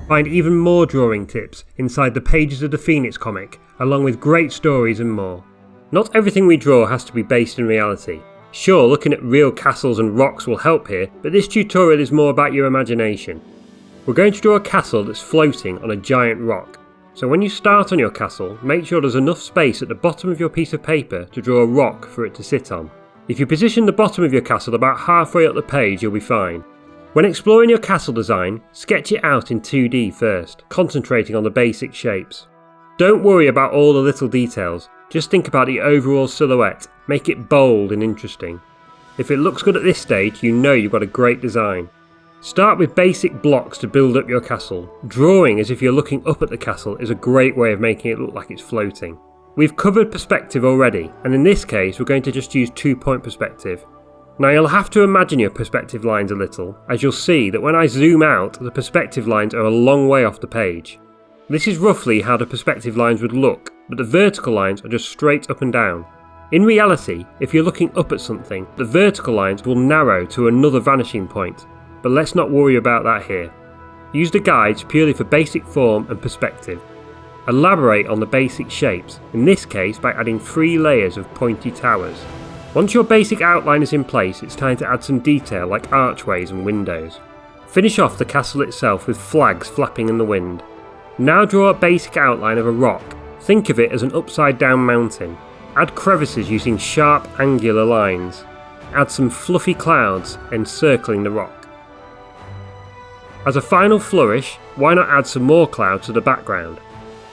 Find even more drawing tips inside the pages of the Phoenix comic, along with great stories and more. Not everything we draw has to be based in reality. Sure, looking at real castles and rocks will help here, but this tutorial is more about your imagination. We're going to draw a castle that's floating on a giant rock. So when you start on your castle, make sure there's enough space at the bottom of your piece of paper to draw a rock for it to sit on. If you position the bottom of your castle about halfway up the page, you'll be fine. When exploring your castle design, sketch it out in 2D first, concentrating on the basic shapes. Don't worry about all the little details, just think about the overall silhouette, make it bold and interesting. If it looks good at this stage, you know you've got a great design. Start with basic blocks to build up your castle. Drawing as if you're looking up at the castle is a great way of making it look like it's floating. We've covered perspective already, and in this case we're going to just use 2-point perspective. Now you'll have to imagine your perspective lines a little, as you'll see that when I zoom out, the perspective lines are a long way off the page. This is roughly how the perspective lines would look, but the vertical lines are just straight up and down. In reality, if you're looking up at something, the vertical lines will narrow to another vanishing point, but let's not worry about that here. Use the guides purely for basic form and perspective. Elaborate on the basic shapes, in this case by adding 3 layers of pointy towers. Once your basic outline is in place, it's time to add some detail like archways and windows. Finish off the castle itself with flags flapping in the wind. Now draw a basic outline of a rock. Think of it as an upside down mountain. Add crevices using sharp angular lines. Add some fluffy clouds encircling the rock. As a final flourish, why not add some more clouds to the background?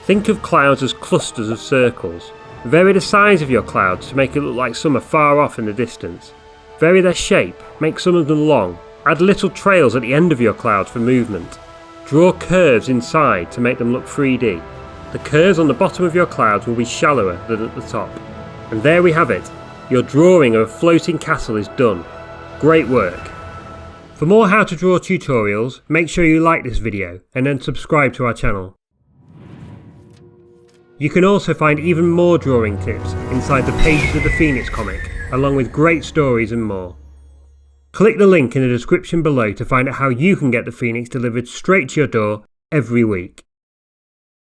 Think of clouds as clusters of circles. Vary the size of your clouds to make it look like some are far off in the distance. Vary their shape, make some of them long. Add little trails at the end of your clouds for movement. Draw curves inside to make them look 3D. The curves on the bottom of your clouds will be shallower than at the top. And there we have it. Your drawing of a floating castle is done. Great work. For more how to draw tutorials, make sure you like this video and then subscribe to our channel. You can also find even more drawing tips inside the pages of the Phoenix comic, along with great stories and more. Click the link in the description below to find out how you can get the Phoenix delivered straight to your door every week.